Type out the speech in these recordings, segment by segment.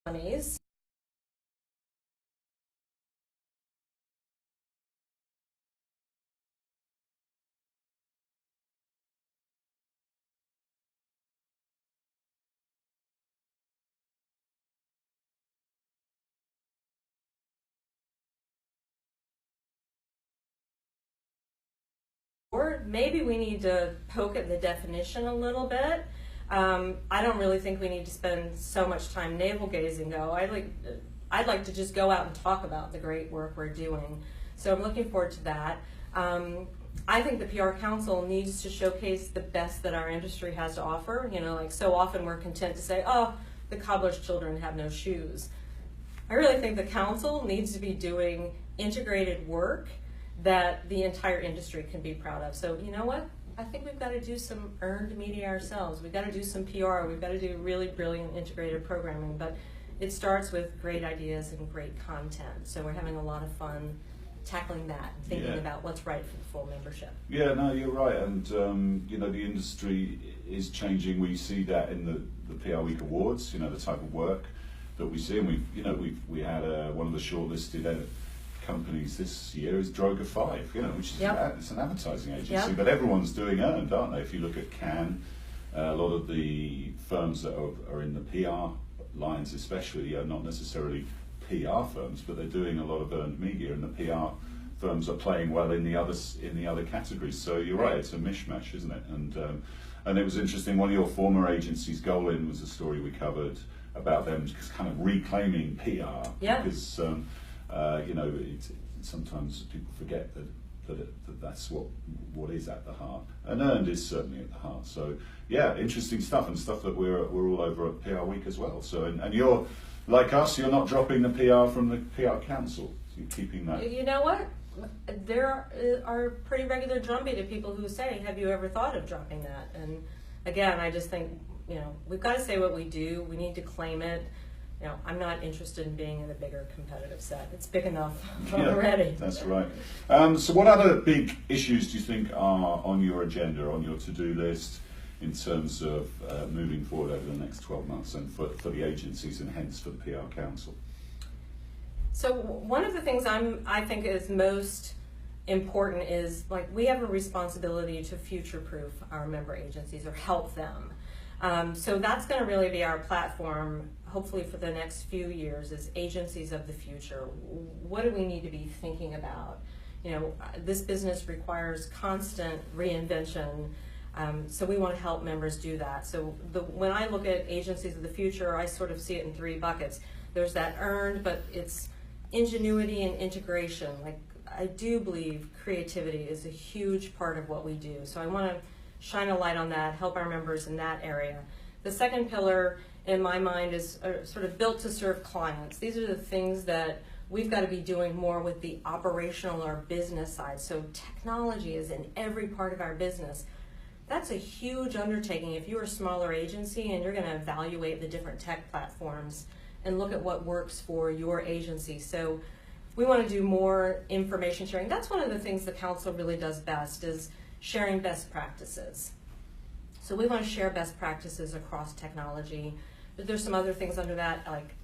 20s. Or maybe we need to poke at the definition a little bit. I don't really think we need to spend so much time navel gazing, though. I'd like to just go out and talk about the great work we're doing. So I'm looking forward to that. I think the PR Council needs to showcase the best that our industry has to offer. You know, like so often we're content to say, oh, the cobbler's children have no shoes. I really think the council needs to be doing integrated work that the entire industry can be proud of. So you know what? I think we've got to do some earned media ourselves. We've got to do some PR. We've got to do really brilliant integrated programming. But it starts with great ideas and great content. So we're having a lot of fun tackling that, thinking about what's right for the full membership. Yeah, no, you're right. And you know, the industry is changing. We see that in the PR Week Awards. You know, the type of work that we see, and we had one of the shortlisted companies this year is Droga 5, you know, which is it's an advertising agency, but everyone's doing earned, aren't they? If you look at Cannes, a lot of the firms that are in the PR lines especially are not necessarily PR firms, but they're doing a lot of earned media, and the PR firms are playing well in the other categories. So you're right, it's a mishmash, isn't it? And it was interesting, one of your former agencies, Golin, was a story we covered about them just kind of reclaiming PR, because you know, sometimes people forget that that's what is at the heart, and earned is certainly at the heart. So yeah, interesting stuff, and stuff that we're all over at PR Week as well. So and you're like us, you're not dropping the PR from the PR Council. So you're keeping that. You know what? There are pretty regular drumbeat of people who say, "Have you ever thought of dropping that?" And again, I just think, you know, we've got to say what we do. We need to claim it. You know, I'm not interested in being in a bigger competitive set. It's big enough already. That's right. So what other big issues do you think are on your agenda, on your to-do list, in terms of moving forward over the next 12 months and for the agencies and hence for the PR Council? So one of the things I think is most important is, like, we have a responsibility to future-proof our member agencies or help them. So that's going to really be our platform, hopefully for the next few years, is agencies of the future. What do we need to be thinking about? You know, this business requires constant reinvention, so we want to help members do that. So when I look at agencies of the future, I sort of see it in three buckets. There's that earned, but it's ingenuity and integration. Like, I do believe creativity is a huge part of what we do. So I want to shine a light on that, help our members in that area. The second pillar in my mind is sort of built to serve clients. These are the things that we've got to be doing more with the operational or business side. So technology is in every part of our business. That's a huge undertaking if you're a smaller agency and you're going to evaluate the different tech platforms and look at what works for your agency. So we want to do more information sharing. That's one of the things the council really does best, is sharing best practices. So we want to share best practices across technology. But there's some other things under that, like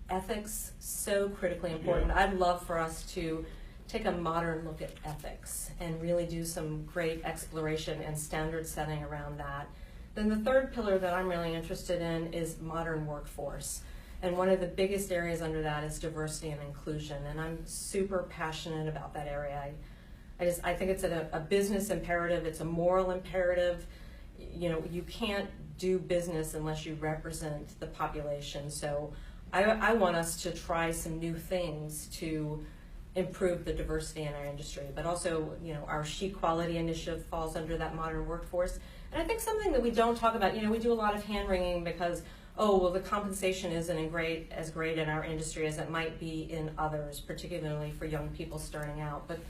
ethics, so critically important. I'd love for us to take a modern look at ethics and really do some great exploration and standard setting around that. Then the third pillar that I'm really interested in is modern workforce. And one of the biggest areas under that is diversity and inclusion. And I'm super passionate about that area. I think it's a business imperative, it's a moral imperative. You know, you can't do business unless you represent the population. So I want us to try some new things to improve the diversity in our industry. But also, you know, our She Quality initiative falls under that modern workforce. And I think something that we don't talk about, you know, we do a lot of hand-wringing because, oh, well, the compensation isn't as great in our industry as it might be in others, particularly for young people starting out. But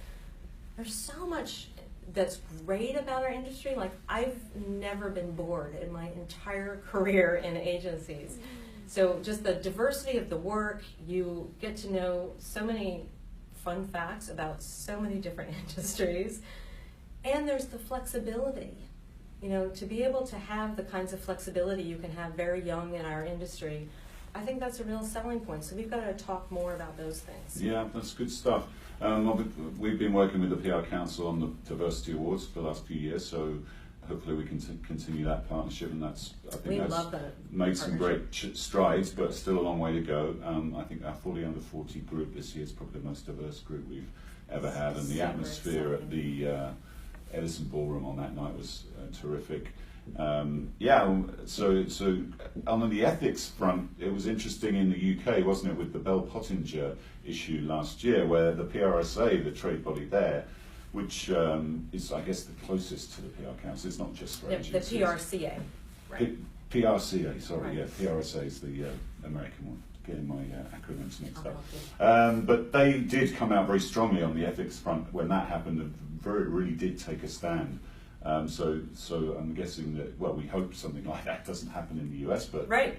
there's so much that's great about our industry. Like, I've never been bored in my entire career in agencies. So just the diversity of the work, you get to know so many fun facts about so many different industries. And there's the flexibility. You know, to be able to have the kinds of flexibility you can have very young in our industry, I think that's a real selling point. So we've got to talk more about those things. Yeah, that's good stuff. We've been working with the PR Council on the Diversity Awards for the last few years, so hopefully we can continue that partnership, and I think that's love that made some great strides, but still a long way to go. I think our 40 under 40 group this year is probably the most diverse group we've ever had, and the atmosphere at the Edison Ballroom on that night was terrific. So on the ethics front, it was interesting in the UK, wasn't it, with the Bell Pottinger issue last year, where the PRSA, the trade body there, which is, I guess, the closest to the PR Council. It's not just for agencies. The PRCA. Right. PRCA, sorry, right. Yeah, PRSA is the American one. Getting my acronyms mixed up. But they did come out very strongly on the ethics front when that happened, and really did take a stand. So I'm guessing that, well, we hope something like that doesn't happen in the US, but right.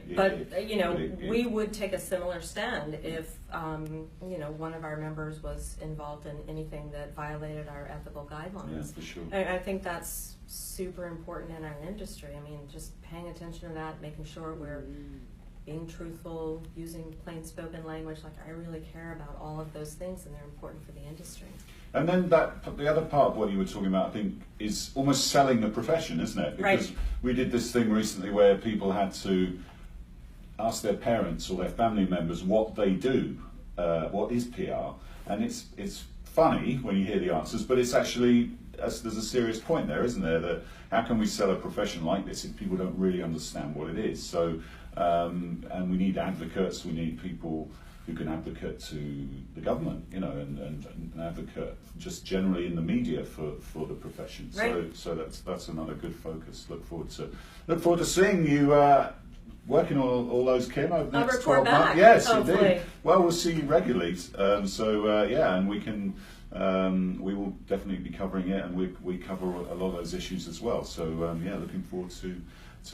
We would take a similar stand if one of our members was involved in anything that violated our ethical guidelines. Yeah, for sure. I think that's super important in our industry. I mean, just paying attention to that, making sure we're being truthful, using plain spoken language. Like, I really care about all of those things, and they're important for the industry. And then the other part of what you were talking about, I think, is almost selling the profession, isn't it? Because we did this thing recently where people had to ask their parents or their family members what they do, what is PR, and it's funny when you hear the answers, but it's actually, there's a serious point there, isn't there? That how can we sell a profession like this if people don't really understand what it is? So, and we need advocates, we need people who can advocate to the government, and advocate just generally in the media for the profession. Right. So that's another good focus. Look forward to seeing you working on all those, Kim, over the next 12 months. Yes, hopefully. Indeed. Well, we'll see you regularly. And we will definitely be covering it, and we cover a lot of those issues as well. So looking forward to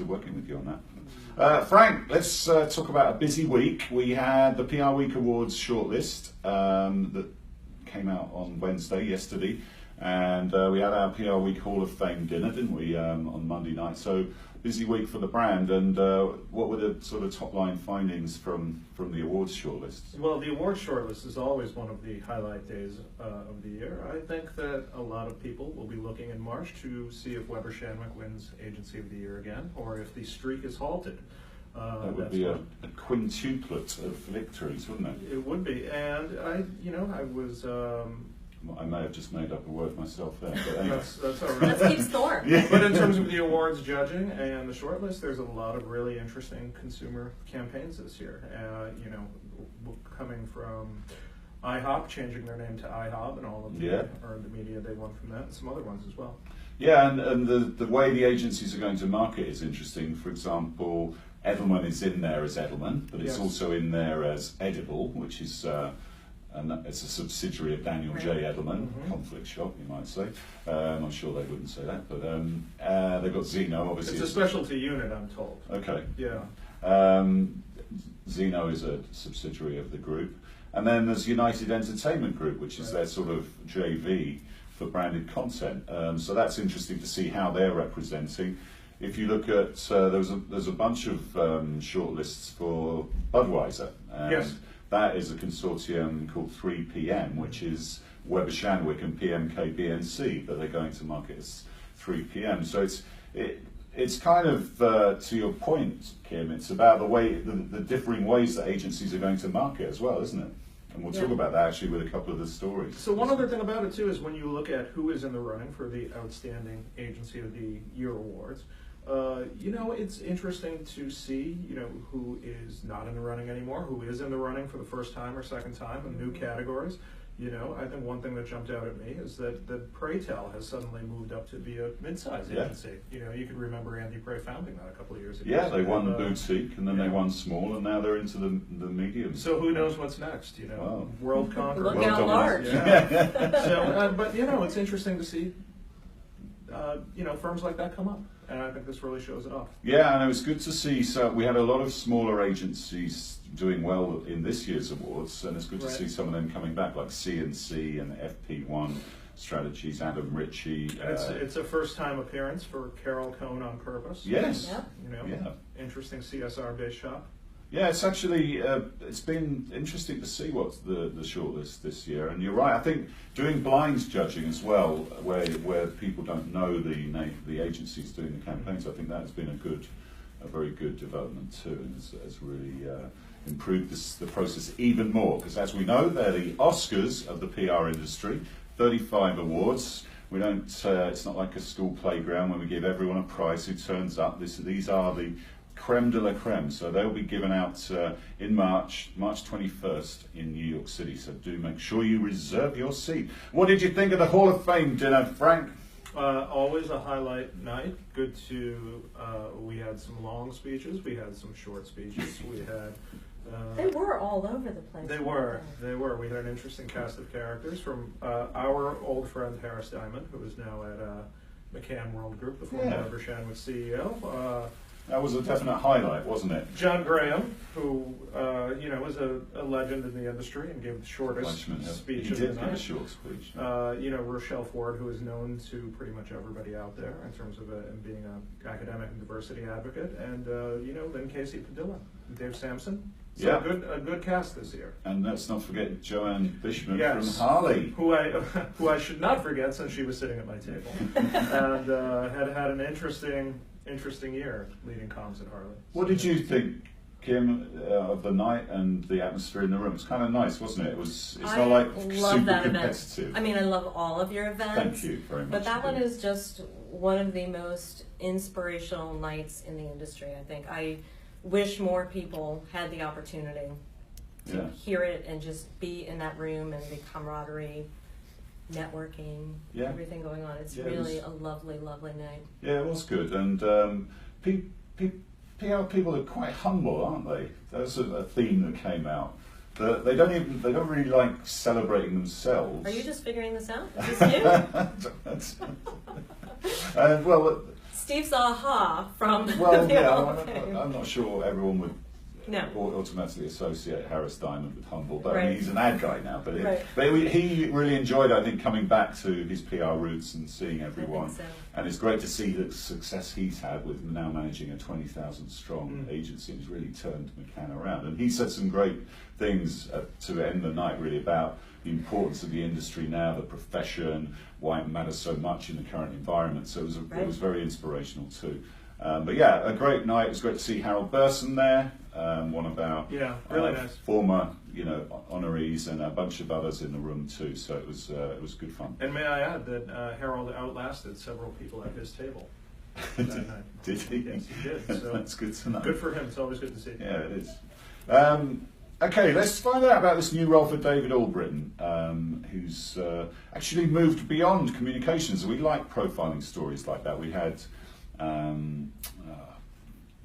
working with you on that. Frank, let's talk about a busy week. We had the PRWeek Awards shortlist that came out on Wednesday, yesterday, and we had our PRWeek Hall of Fame dinner, didn't we, on Monday night? So busy week for the brand. And what were the sort of top line findings from the awards shortlist? Well, the awards shortlist is always one of the highlight days of the year. I think that a lot of people will be looking in March to see if Weber Shandwick wins Agency of the Year again, or if the streak is halted. That would be a quintuplet of victories, wouldn't it? It would be, and I was. I may have just made up a word myself there, but anyway. That's all right. Let's keep score. But in terms of the awards judging and the shortlist, there's a lot of really interesting consumer campaigns this year. Coming from IHOP, changing their name to IHOB, and all of the earned media they won from that, and some other ones as well. Yeah, and the way the agencies are going to market is interesting. For example, Edelman is in there as Edelman, but it's also in there as Edible, which is and it's a subsidiary of Daniel J. Edelman, conflict shop, you might say. I'm sure they wouldn't say that, but they've got Zeno, obviously. It's a specialty unit, I'm told. Okay. Yeah. Zeno is a subsidiary of the group. And then there's United Entertainment Group, which is their sort of JV for branded content. So that's interesting to see how they're representing. If you look at, there's a bunch of shortlists for Budweiser. Yes. That is a consortium called 3PM, which is Weber Shandwick and PMK BNC, but they're going to market as 3PM. So it's kind of, to your point, Kim, it's about the differing ways that agencies are going to market as well, isn't it? And we'll talk about that actually with a couple of the stories. So one other thing about it too is when you look at who is in the running for the Outstanding Agency of the Year awards, it's interesting to see, who is not in the running anymore, who is in the running for the first time or second time in new categories. I think one thing that jumped out at me is that Praytel has suddenly moved up to be a mid-sized agency. You can remember Andy Pray founding that a couple of years ago. Yeah, they won boutique, and then they won small, and now they're into the medium. So who knows what's next? World conqueror. Look out large. Yeah. So, but it's interesting to see. Firms like that come up, and I think this really shows it off. Yeah, and it was good to see. So we had a lot of smaller agencies doing well in this year's awards, and it's good to see some of them coming back, like C&C and FP1 Strategies, Adam Ritchie. It's a first-time appearance for Carol Cohn on Purpose. Yes. Interesting CSR-based shop. Yeah, it's actually it's been interesting to see what's the shortlist this year, and you're right. I think doing blinds judging as well, where people don't know the agencies doing the campaigns, I think that has been a very good development too, and has really improved the process even more. Because as we know, they're the Oscars of the PR industry. 35 awards. We don't. It's not like a school playground when we give everyone a prize who turns up. These are the creme de la creme, so they'll be given out in March 21st in New York City, so do make sure you reserve your seat. What did you think of the Hall of Fame dinner, Frank? Always a highlight night. Good to, we had some long speeches, we had some short speeches, we had... They were all over the place. They were. We had an interesting cast of characters from our old friend Harris Diamond, who is now at McCann World Group, the former Weber Shandwick CEO. That was a definite highlight, wasn't it? John Graham, who was a legend in the industry and gave the shortest speech of the night. He did give a short speech. Rochelle Ford, who is known to pretty much everybody out there in terms of being an academic and diversity advocate, and then Casey Padilla, Dave Sampson. So a good cast this year. And let's not forget Joanne Bishman from Harley, who I should not forget since she was sitting at my table, and had an interesting year leading comms at Harley. What did you think, Kim, of the night and the atmosphere in the room? It's kind of nice, wasn't it? It's not like super competitive. Event. I mean, I love all of your events. Thank you very much. But that one is just one of the most inspirational nights in the industry, I think. I wish more people had the opportunity to hear it and just be in that room and the camaraderie, networking, everything going on. It's really a lovely, lovely night. Yeah, it was good. And PR people are quite humble, aren't they? That's a theme that came out. They don't really like celebrating themselves. Are you just figuring this out? Is this you? Steve's aha from I'm not sure everyone would automatically associate Harris Diamond with humble, but I mean, he's an ad guy now. But he really enjoyed, I think, coming back to his PR roots and seeing everyone. And it's great to see the success he's had with now managing a 20,000 strong agency. He's really turned McCann around, and he said some great things to end the night really about the importance of the industry now, the profession, why it matters so much in the current environment. So it was very inspirational too. But a great night. It was great to see Harold Burson there, one of our really nice former honorees, and a bunch of others in the room too. So it was good fun. And may I add that Harold outlasted several people at his table that night. Did he? Yes, he did. So that's good to know. Good for him. It's always good to see. Yeah, it is. Okay, let's find out about this new role for David Albritton, who's actually moved beyond communications. We like profiling stories like that. We had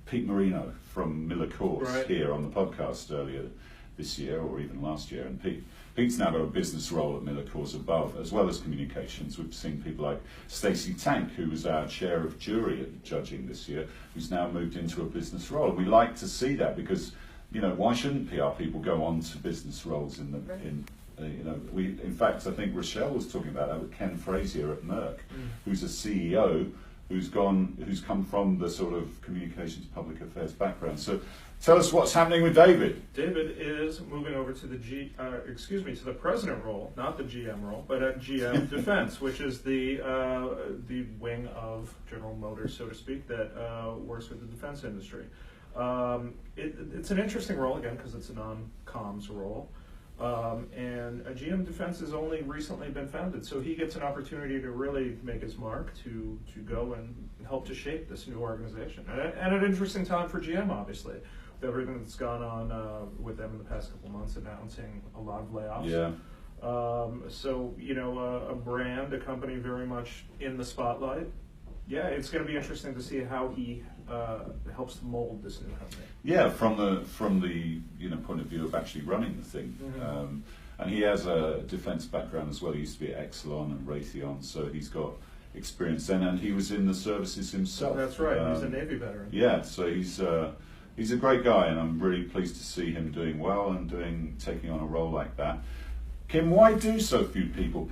Pete Marino from Miller Courts here on the podcast earlier this year, or even last year, and Pete's now got a business role at Miller Courts above, as well as communications. We've seen people like Stacey Tank, who was our chair of jury at judging this year, who's now moved into a business role. We like to see that because, why shouldn't PR people go on to business roles in in fact, I think Rochelle was talking about that with Ken Frazier at Merck, who's a CEO who's come from the sort of communications public affairs background. So tell us what's happening with David. David is moving over to the president role, not the GM role, but at GM Defense, which is the wing of General Motors, so to speak, that works with the defense industry. It's an interesting role, again, because it's a non-comms role. And GM Defense has only recently been founded, so he gets an opportunity to really make his mark, to go and help to shape this new organization. And an interesting time for GM, obviously, with everything that's gone on with them in the past couple of months, announcing a lot of layoffs. A brand, a company very much in the spotlight. Yeah, it's going to be interesting to see how he helps to mold this new company. Yeah, from the point of view of actually running the thing. And he has a defence background as well. He used to be at Exelon and Raytheon, so he's got experience then, and he was in the services himself. That's right, he's a Navy veteran. Yeah, so he's a great guy, and I'm really pleased to see him doing well and taking on a role like that. Kim, why do so few people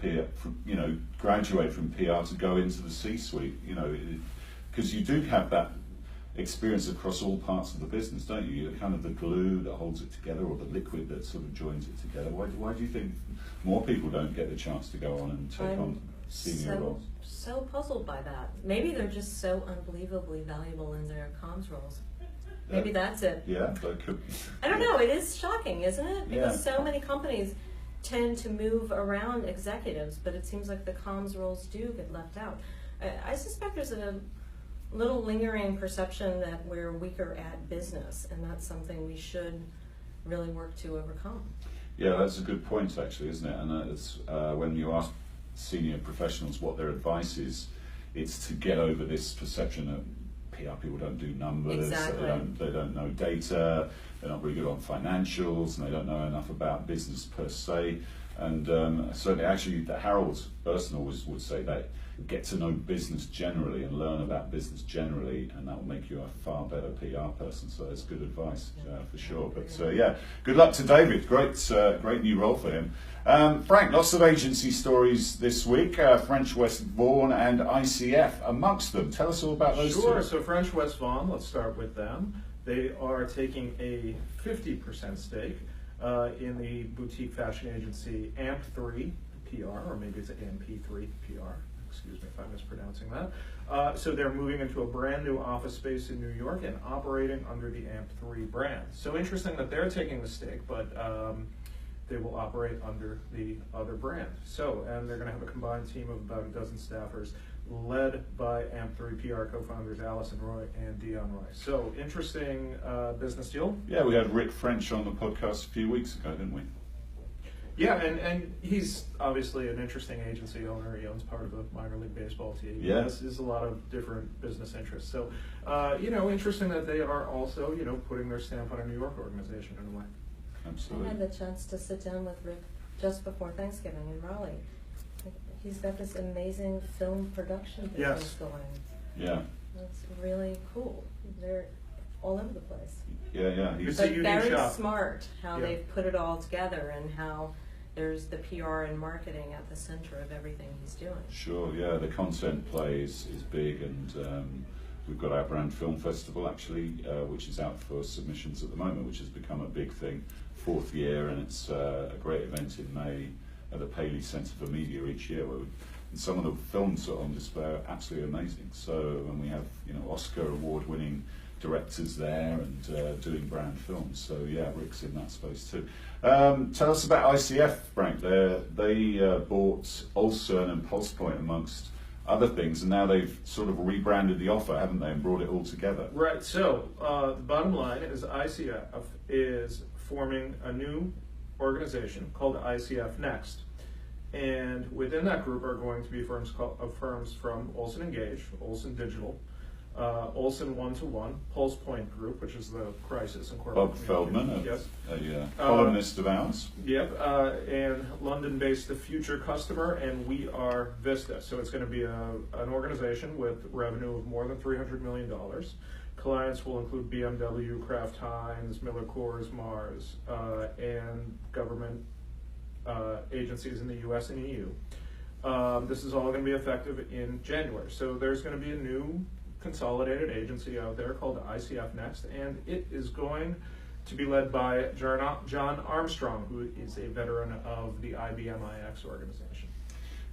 graduate from PR to go into the C-suite? Because you do have that experience across all parts of the business, don't you? You're kind of the glue that holds it together, or the liquid that sort of joins it together. Why do you think more people don't get the chance to go on and take on senior roles? So puzzled by that. Maybe they're just so unbelievably valuable in their comms roles. Maybe that's it. Yeah, that could be. I don't know. It is shocking, isn't it? Because Yeah. so many companies tend to move around executives, but it seems like the comms roles do get left out. I suspect there's a little lingering perception that we're weaker at business, and that's something we should really work to overcome. Yeah, that's a good point, actually, isn't it? And it's when you ask senior professionals what their advice is, it's to get over this perception that PR people don't do numbers, Exactly. they don't know data, they're not really good on financials, and they don't know enough about business per se. And certainly, actually, Harold Burson always would say that get to know business generally and learn about business generally, and that will make you a far better PR person. So that's good advice for sure. But yeah, good luck to David. Great new role for him. Frank, lots of agency stories this week. French West Vaughan and ICF amongst them. Tell us all about those two. Sure. So French West Vaughan, let's start with them. They are taking a 50% stake in the boutique fashion agency AMP3 PR, or maybe it's AMP3 PR. Excuse me if I'm mispronouncing that. So they're moving into a brand new office space in New York and operating under the AMP3 brand. So interesting that they're taking the stake, but they will operate under the other brand. So, and they're going to have a combined team of about a dozen staffers, led by AMP3 PR co-founders Allison Roy and Dion Roy. So, interesting business deal. Yeah, we had Rick French on the podcast a few weeks ago, didn't we? Yeah, and he's obviously an interesting agency owner. He owns part of a minor league baseball team. Yeah. There's a lot of different business interests. So, interesting that they are also, putting their stamp on a New York organization in a way. Absolutely. I had the chance to sit down with Rick just before Thanksgiving in Raleigh. He's got this amazing film production business going. Yeah. That's really cool. They're all over the place. Yeah. It's But a unique very shop. smart how Yeah. they've put it all together and how there's the PR and marketing at the center of everything he's doing. Sure, yeah, the content play is big, and we've got our brand film festival actually, which is out for submissions at the moment, which has become a big thing, 4th year, and it's a great event in May at the Paley Centre for Media each year, where and some of the films that are on display are absolutely amazing. So, and we have Oscar award-winning directors there and doing brand films. So yeah, Rick's in that space too. Tell us about ICF, Frank. They bought Olsen and PulsePoint amongst other things, and now they've sort of rebranded the offer, haven't they, and brought it all together. Right. So the bottom line is ICF is forming a new organization called ICF Next. And within that group are going to be firms from Olsen Engage, Olsen Digital, Olsen One-to-One, PulsePoint Group, which is the crisis and corporate Bob Feldman, yes. a columnist of ours. Yep, and London-based The Future Customer, and We Are Vista. So it's going to be an organization with revenue of more than $300 million. Clients will include BMW, Kraft Heinz, Miller Coors, Mars, and government agencies in the US and EU. This is all going to be effective in January. So there's going to be a new consolidated agency out there called ICF Next, and it is going to be led by John Armstrong, who is a veteran of the IBM iX organization.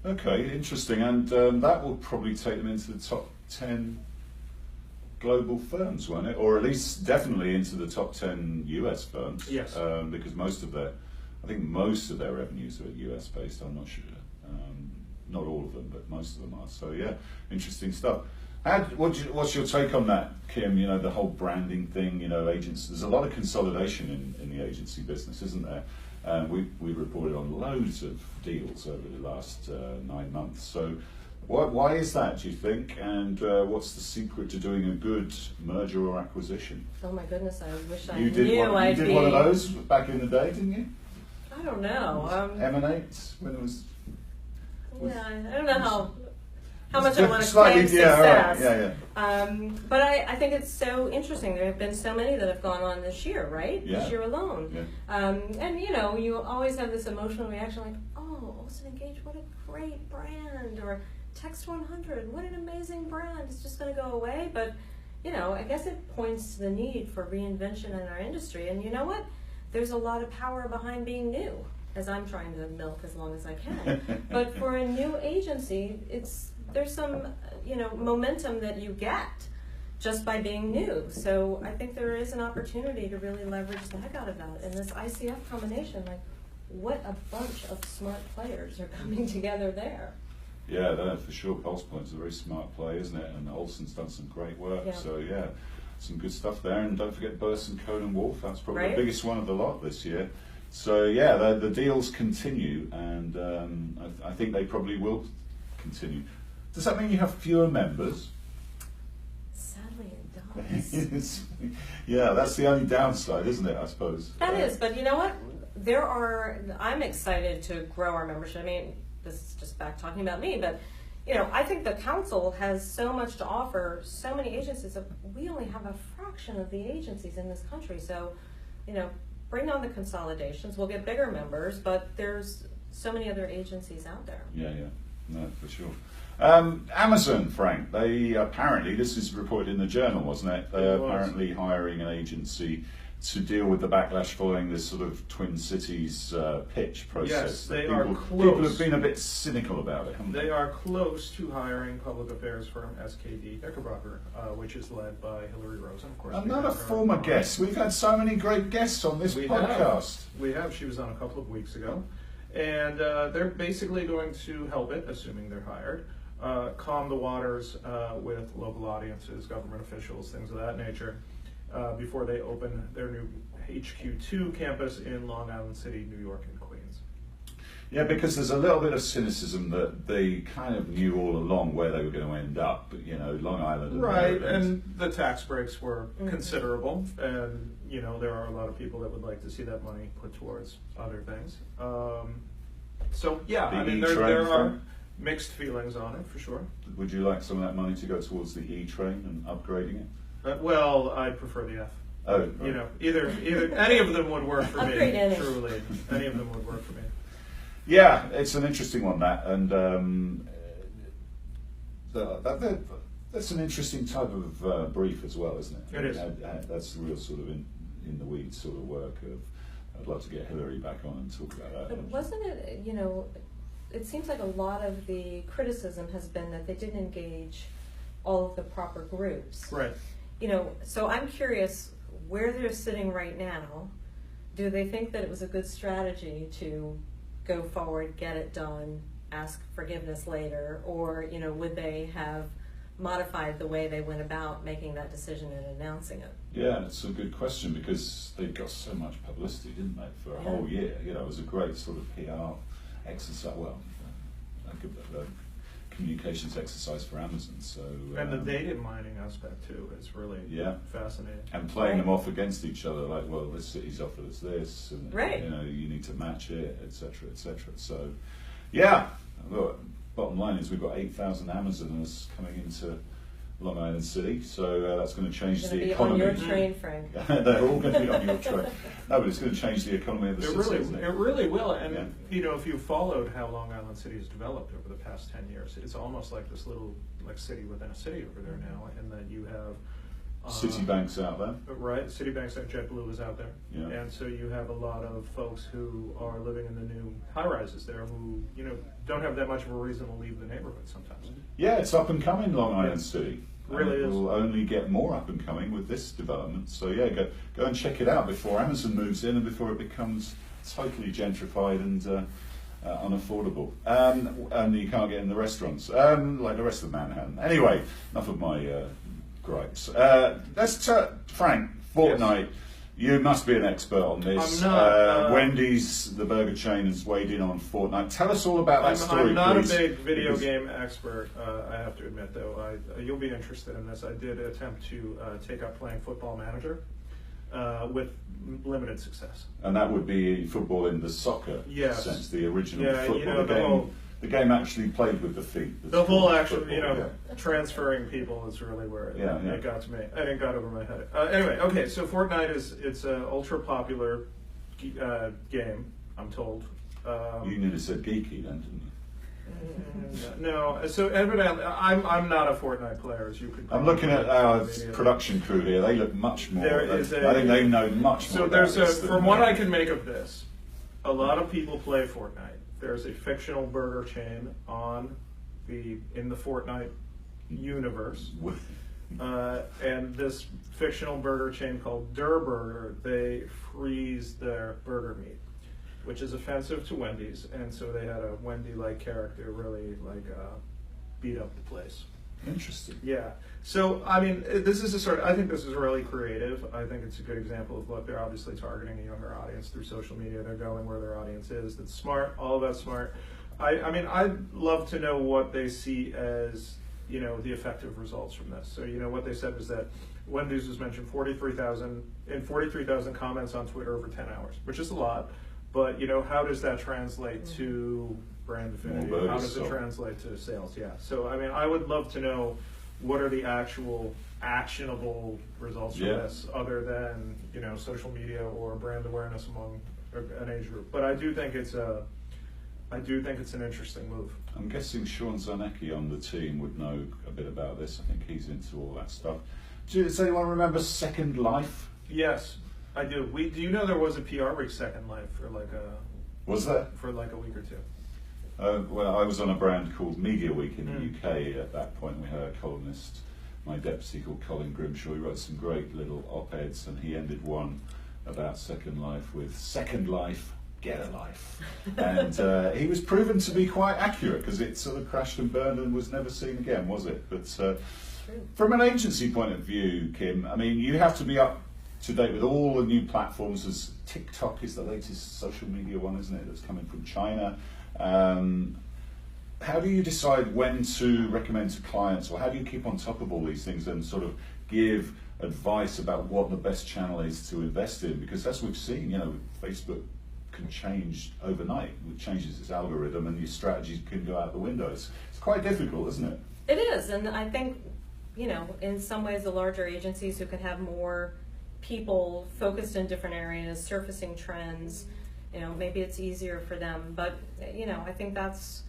Okay, interesting, and that will probably take them into the top 10 global firms, won't it? Or at least definitely into the top 10 US firms. Yes. Because most of their revenues are US based, I'm not sure. Not all of them, but most of them are. So yeah, interesting stuff. What's your take on that, Kim? The whole branding thing, agents, there's a lot of consolidation in the agency business, isn't there? We reported on loads of deals over the last 9 months. So why is that, do you think? And what's the secret to doing a good merger or acquisition? Oh my goodness, I wish I You knew did one of those back in the day, didn't you? I don't know. Emanate, when it was... Yeah, I don't know how much I want to Slightly, claim yeah, success. yeah. But I think it's so interesting. There have been so many that have gone on this year, right? Yeah. This year alone. Yeah. And you always have this emotional reaction like, oh, Olsen Engage, what a great brand, or Text 100, what an amazing brand. It's just going to go away. But I guess it points to the need for reinvention in our industry. And you know what? There's a lot of power behind being new, as I'm trying to milk as long as I can. But for a new agency, there's some, momentum that you get just by being new. So I think there is an opportunity to really leverage the heck out of that. And this ICF combination, like, what a bunch of smart players are coming together there. Yeah, no, for sure. Pulse Point's a very smart play, isn't it? And Olsen's done some great work. Yeah. So yeah, some good stuff there. And don't forget Burson, Cone and Wolf. That's probably Right. the biggest one of the lot this year. So yeah, the deals continue, and I think they probably will continue. Does that mean you have fewer members? Sadly, it does. Yeah, that's the only downside, isn't it? I suppose. That is, but you know what? I'm excited to grow our membership. I mean, this is just back talking about me, but I think the council has so much to offer, so many agencies. We only have a fraction of the agencies in this country, so bring on the consolidations. We'll get bigger members, but there's so many other agencies out there. Yeah, no, for sure. Amazon, Frank, they apparently, this is reported in the Journal, wasn't it? They're apparently hiring an agency to deal with the backlash following this sort of Twin Cities pitch process. Yes, they are close. People have been a bit cynical about it, haven't they? They are close to hiring public affairs firm SKD Knickerbocker, which is led by Hillary Rosen, of course. Another former guest. We've had so many great guests on this podcast. We have. She was on a couple of weeks ago. And they're basically going to help it, assuming they're hired, calm the waters with local audiences, government officials, things of that nature, before they open their new HQ2 campus in Long Island City, New York, and Queens. Yeah, because there's a little bit of cynicism that they kind of knew all along where they were going to end up. But, Long Island. And right, Maryland. and the tax breaks were considerable, and there are a lot of people that would like to see that money put towards other things. So yeah, I mean there are mixed feelings on it for sure. Would you like some of that money to go towards the E-train and upgrading it? Well, I'd prefer the F. Oh, right. Either any of them would work for me. Upgrade Truly, any of them would work for me. Yeah, it's an interesting one, that, and that's an interesting type of brief as well, isn't it? It is. That's the real sort of in the weeds sort of work of. I'd love to get Hillary back on and talk about that. But wasn't it, it seems like a lot of the criticism has been that they didn't engage all of the proper groups. Right. So I'm curious where they're sitting right now. Do they think that it was a good strategy to go forward, get it done, ask forgiveness later, or, would they have modified the way they went about making that decision and announcing it? Yeah, it's a good question because they got so much publicity, didn't they, for a whole year? It was a great sort of PR exercise. Well, a communications exercise for Amazon. So and the data mining aspect too is really fascinating. And playing them off against each other, like, well, this city's offered us this, and you need to match it, etc., etc. So, yeah. Look, bottom line is we've got 8,000 Amazoners coming into Long Island City, so that's going to change the economy. On your train, Frank. They're all going to be on your train. No, but it's going to change the economy of the city. It really will. And if you followed how Long Island City has developed over the past 10 years, it's almost like this little city within a city over there now, and then you have Citibank's out there. Right, Citibank's out, JetBlue is out there. Yeah. And so you have a lot of folks who are living in the new high-rises there who, don't have that much of a reason to leave the neighborhood sometimes. Yeah, it's up and coming, Long Island City. Really is. Will only get more up and coming with this development. So yeah, go and check it out before Amazon moves in and before it becomes totally gentrified and unaffordable. And you can't get in the restaurants, like the rest of Manhattan. Anyway, enough of my gripes. Let's Frank, Fortnite. Yes. You must be an expert on this. I'm not. Wendy's, the burger chain, has weighed in on Fortnite. Tell us all about that story, I'm not please. a big video game expert, I have to admit, though. You'll be interested in this. I did attempt to take up playing Football Manager with limited success. And that would be football in the soccer sense, the original football. The game actually played with the feet. The whole transferring people is really where it got to me. It got over my head. Anyway, okay, so Fortnite it's an ultra popular game, I'm told. You nearly said geeky then, didn't you? No, so evidently, I'm not a Fortnite player, as you could. I'm looking at our immediately. production crew here. They look much more. There is I think they know much more. So about there's a, this than from what me. I can make of this, a lot of people play Fortnite. There's a fictional burger chain in the Fortnite universe, and this fictional burger chain called Der Burger, they freeze their burger meat, which is offensive to Wendy's, and so they had a Wendy-like character really beat up the place. Interesting. Yeah. So, I mean, this is I think this is really creative. I think it's a good example of, look, they're obviously targeting a younger audience through social media. They're going where their audience is. That's smart, all of that's smart. I mean, I'd love to know what they see as, the effective results from this. So, what they said was that Wendy's was mentioned 43,000 comments on Twitter over 10 hours, which is a lot. But, how does that translate to brand affinity? How does it translate to sales? Yeah. So, I mean, I would love to know what are the actual actionable results from this, other than, social media or brand awareness among an age group. But I do think it's an interesting move. I'm guessing Sean Zarnecki on the team would know a bit about this. I think he's into all that stuff. Does anyone remember Second Life? Yes, I do. Do you know there was a PRWeek Second Life for Was there? for like a week or two? Well, I was on a brand called Media Week in the UK at that point. We had a columnist, my deputy, called Colin Grimshaw. He wrote some great little op-eds, and he ended one about Second Life with "Second Life, get a life." And he was proven to be quite accurate, because it sort of crashed and burned and was never seen again, was it? But from an agency point of view, Kim, I mean, you have to be up to date with all the new platforms. As TikTok is the latest social media one, isn't it, that's coming from China. How do you decide when to recommend to clients, or how do you keep on top of all these things and sort of give advice about what the best channel is to invest in? Because as we've seen, Facebook can change overnight. It changes its algorithm, and your strategies can go out the window. It's quite difficult, isn't it? It is, and I think, in some ways the larger agencies who can have more people focused in different areas, surfacing trends, maybe it's easier for them. But, I think that's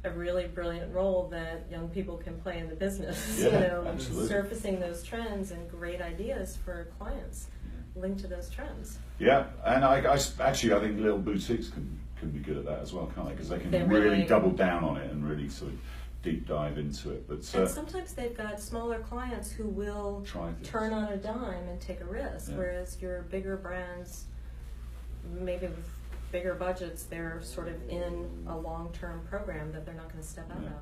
a really brilliant role that young people can play in the business, Absolutely. Surfacing those trends and great ideas for clients linked to those trends. Yeah, and I think little boutiques can be good at that as well, can't they? Because they can really double down on it and really sort of deep dive into it. But and sometimes they've got smaller clients who will turn on a dime and take a risk, whereas your bigger brands, maybe with bigger budgets, they're sort of in a long-term program that they're not going to step out of.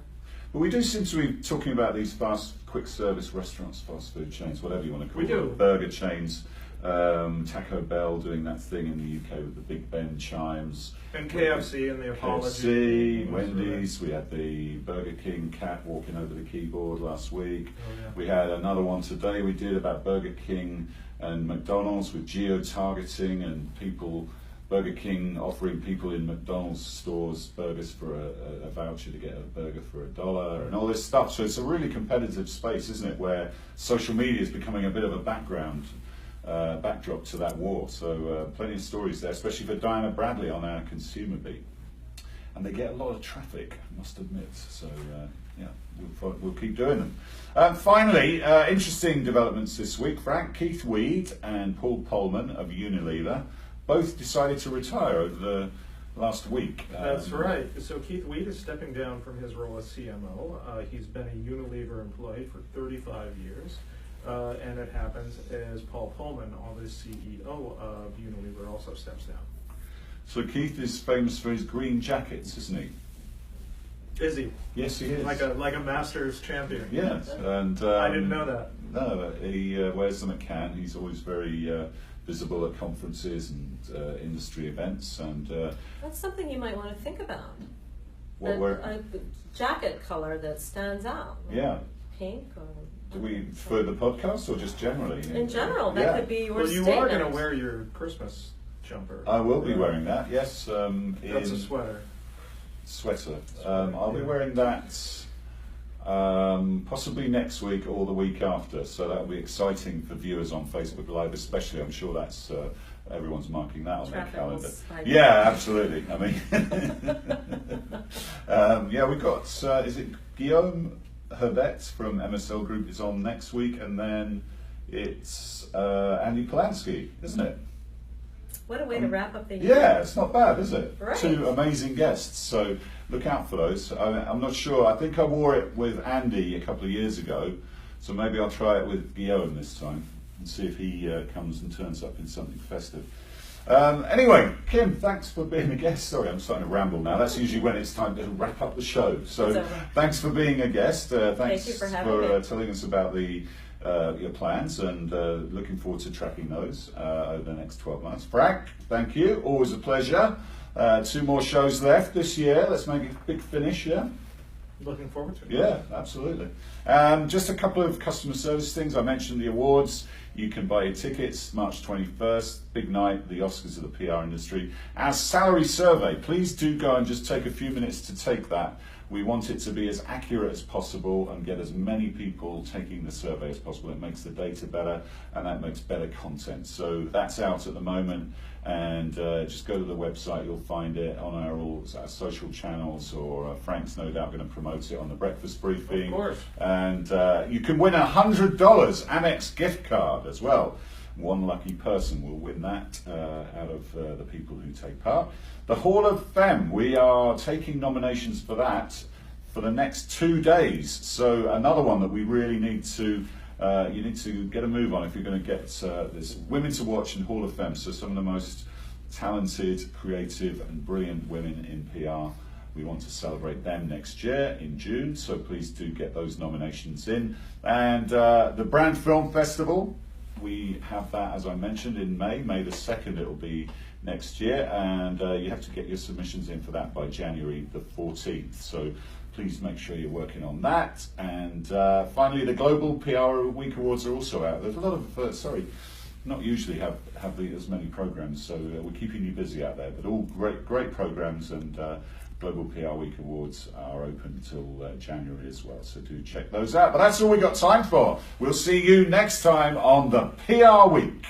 But we do seem to be talking about these fast, quick service restaurants, fast food chains, whatever you want to call them, burger chains. Taco Bell doing that thing in the UK with the Big Ben chimes. And KFC and the apology. KFC, Wendy's, we had the Burger King cat walking over the keyboard last week. We had another one today we did about Burger King and McDonald's with geo-targeting and Burger King offering people in McDonald's stores burgers for a voucher to get a burger for $1 and all this stuff. So it's a really competitive space, isn't it, where social media is becoming a bit of a backdrop to that war. So plenty of stories there, especially for Diana Bradley on our consumer beat. And they get a lot of traffic, I must admit. So we'll keep doing them. Finally, interesting developments this week. Frank, Keith Weed and Paul Polman of Unilever both decided to retire over the last week. That's right. So Keith Weed is stepping down from his role as CMO. He's been a Unilever employee for 35 years. And it happens as Paul Polman, the CEO of Unilever, also steps down. So Keith is famous for his green jackets, isn't he? Is he? Yes, he is. Like a Masters champion. Yes, and I didn't know that. No, he wears them at Cannes. He's always very visible at conferences and industry events, and that's something you might want to think about. A jacket color that stands out. Yeah. Pink or. Do we for the podcast or just generally? In general, that could be your statement. Well, you are going to wear your Christmas jumper. I will be wearing that. Yes. That's a sweater. I'll be wearing that possibly next week or the week after. So that'll be exciting for viewers on Facebook Live, especially. I'm sure that's everyone's marking that on Traffic their will calendar. spike. Yeah, absolutely. I mean, yeah, we've got, is it Guillaume Herbet from MSL Group is on next week, and then it's Andy Polanski, isn't it? What a way to wrap up the year. Yeah, it's not bad, is it? Right. 2 amazing guests, so look out for those. I'm not sure, I think I wore it with Andy a couple of years ago, so maybe I'll try it with Guillaume this time and see if he comes and turns up in something festive. Anyway, Kim, thanks for being a guest. Sorry, I'm starting to ramble now. That's usually when it's time to wrap up the show. So thanks for being a guest. Thanks Thank you for having me. telling us about your plans, and looking forward to tracking those over the next 12 months. Frank, thank you. Always a pleasure. 2 more shows left this year. Let's make a big finish, yeah? Looking forward to it. Yeah, absolutely. Just a couple of customer service things. I mentioned the awards. You can buy your tickets March 21st, big night, the Oscars of the PR industry. Our salary survey, please do go and just take a few minutes to take that. We want it to be as accurate as possible and get as many people taking the survey as possible. It makes the data better, and that makes better content. So that's out at the moment, and just go to the website. You'll find it on our social channels, or Frank's no doubt going to promote it on the breakfast briefing. Of course. And you can win a $100 Amex gift card as well. One lucky person will win that out of the people who take part. The Hall of Fame, we are taking nominations for that for the next 2 days. So another one that we really need to, you need to get a move on if you're going to get this Women to Watch in Hall of Fame. So some of the most talented, creative and brilliant women in PR. We want to celebrate them next year in June, so please do get those nominations in. And the Brand Film Festival, we have that, as I mentioned, in May the 2nd it will be next year, and you have to get your submissions in for that by January the 14th. So please make sure you're working on that. And finally, the Global PR Week Awards are also out. There's a lot of, not usually have as many programs, so we're keeping you busy out there, but all great programs, and Global PR Week Awards are open until January as well, so do check those out. But that's all we got time for. We'll see you next time on the PR Week.